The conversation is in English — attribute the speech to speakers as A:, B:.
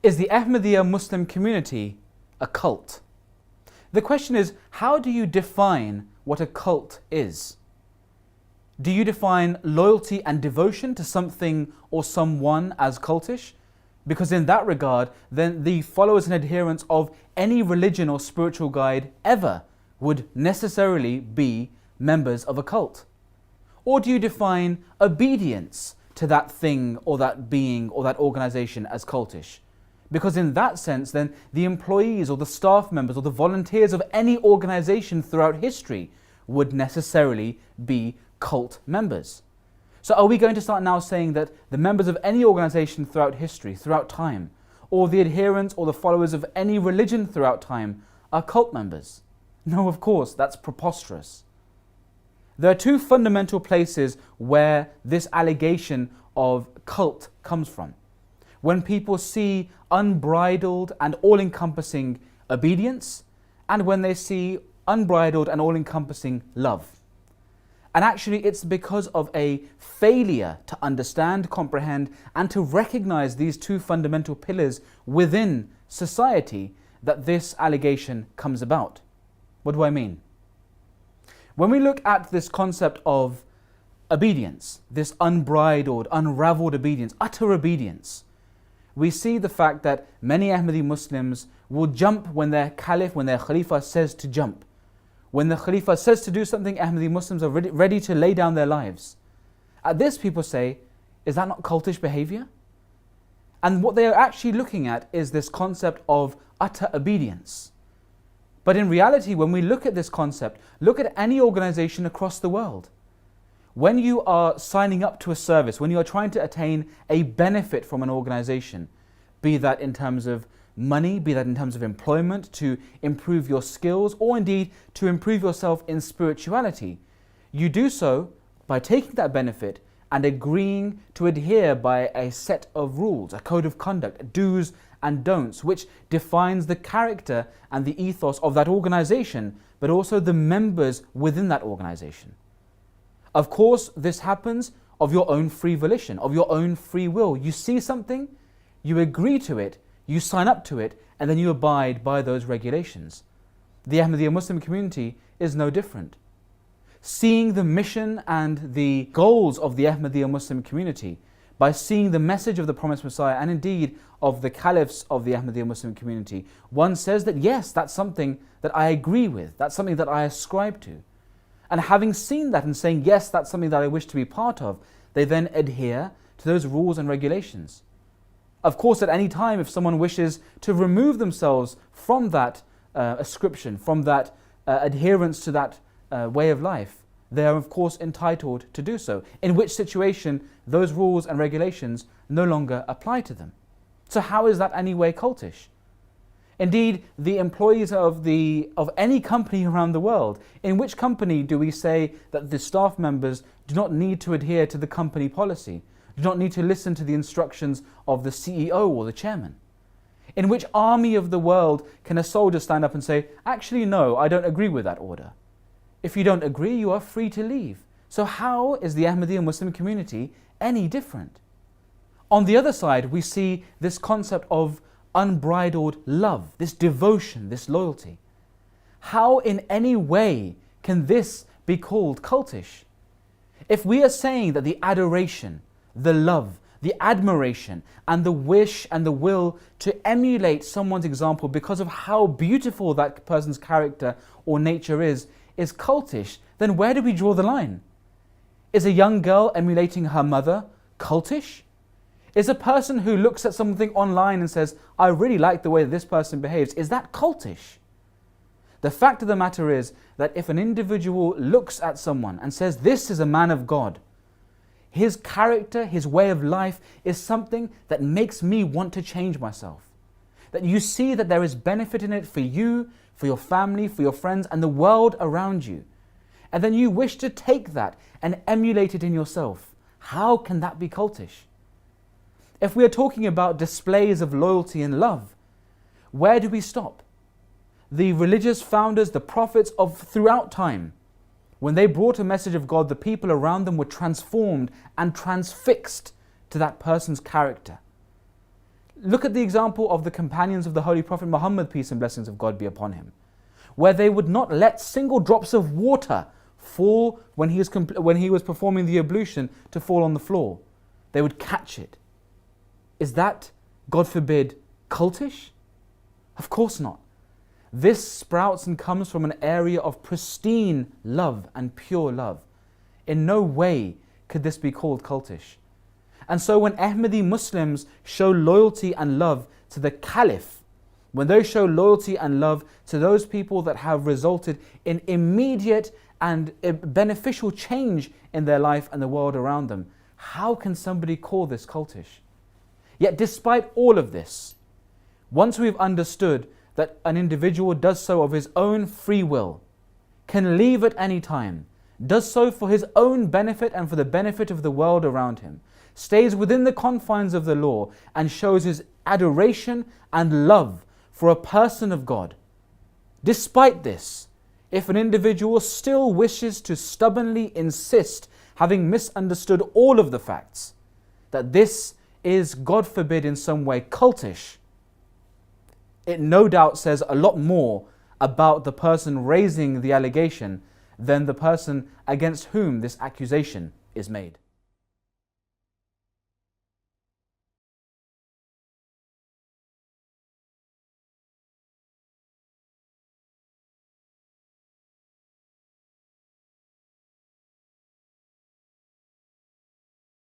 A: Is the Ahmadiyya Muslim community a cult? The question is, how do you define what a cult is? Do you define loyalty and devotion to something or someone as cultish? Because in that regard, then the followers and adherents of any religion or spiritual guide ever would necessarily be members of a cult. Or do you define obedience to that thing or that being or that organization as cultish? Because in that sense, then the employees or the staff members or the volunteers of any organization throughout history would necessarily be cult members. So are we going to start now saying that the members of any organization throughout history, throughout time, or the adherents or the followers of any religion throughout time are cult members? No, of course, that's preposterous. There are two fundamental places where this allegation of cult comes from. When people see unbridled and all-encompassing obedience, and when they see unbridled and all-encompassing love. And actually it's because of a failure to understand, comprehend, and to recognize these two fundamental pillars within society that this allegation comes about. What do I mean? When we look at this concept of obedience, this unbridled, unraveled obedience, utter obedience, we see the fact that many Ahmadi Muslims will jump when their caliph, when their khalifa says to jump. When the khalifa says to do something, Ahmadi Muslims are ready to lay down their lives. At this, people say, is that not cultish behavior? And what they are actually looking at is this concept of utter obedience. But in reality, when we look at this concept, look at any organization across the world. When you are signing up to a service, when you are trying to attain a benefit from an organization, be that in terms of money, be that in terms of employment, to improve your skills, or indeed to improve yourself in spirituality, you do so by taking that benefit and agreeing to adhere by a set of rules, a code of conduct, do's and don'ts, which defines the character and the ethos of that organization, but also the members within that organization. Of course, this happens of your own free volition, of your own free will. You see something, you agree to it, you sign up to it, and then you abide by those regulations. The Ahmadiyya Muslim community is no different. Seeing the mission and the goals of the Ahmadiyya Muslim community, by seeing the message of the promised Messiah and indeed of the caliphs of the Ahmadiyya Muslim community, one says that yes, that's something that I agree with, that's something that I ascribe to. And having seen that and saying yes, that's something that I wish to be part of, they then adhere to those rules and regulations. Of course, at any time, if someone wishes to remove themselves from that ascription, from that adherence to that way of life, they are of course entitled to do so, in which situation those rules and regulations no longer apply to them. So how is that any way cultish? Indeed, the employees of any company around the world, in which company do we say that the staff members do not need to adhere to the company policy, do not need to listen to the instructions of the CEO or the chairman? In which army of the world can a soldier stand up and say, actually no, I don't agree with that order? If you don't agree, you are free to leave. So how is the Ahmadiyya Muslim community any different? On the other side, we see this concept of unbridled love, this devotion, this loyalty. How in any way can this be called cultish? If we are saying that the adoration, the love, the admiration, and the wish and the will to emulate someone's example because of how beautiful that person's character or nature is cultish, then where do we draw the line? Is a young girl emulating her mother cultish? Is a person who looks at something online and says, I really like the way that this person behaves, is that cultish? The fact of the matter is that if an individual looks at someone and says, this is a man of God, his character, his way of life is something that makes me want to change myself. That you see that there is benefit in it for you, for your family, for your friends, and the world around you. And then you wish to take that and emulate it in yourself. How can that be cultish? If we are talking about displays of loyalty and love, where do we stop? The religious founders, the prophets of throughout time, when they brought a message of God, the people around them were transformed and transfixed to that person's character. Look at the example of the companions of the Holy Prophet Muhammad, peace and blessings of God be upon him, where they would not let single drops of water fall when he was performing the ablution to fall on the floor. They would catch it. Is that, God forbid, cultish? Of course not. This sprouts and comes from an area of pristine love and pure love. In no way could this be called cultish. And so when Ahmadi Muslims show loyalty and love to the Caliph, when they show loyalty and love to those people that have resulted in immediate and beneficial change in their life and the world around them, how can somebody call this cultish? Yet despite all of this, once we've understood that an individual does so of his own free will, can leave at any time, does so for his own benefit and for the benefit of the world around him, stays within the confines of the law and shows his adoration and love for a person of God. Despite this, if an individual still wishes to stubbornly insist, having misunderstood all of the facts, that this is, God forbid, in some way cultish, it no doubt says a lot more about the person raising the allegation than the person against whom this accusation is made.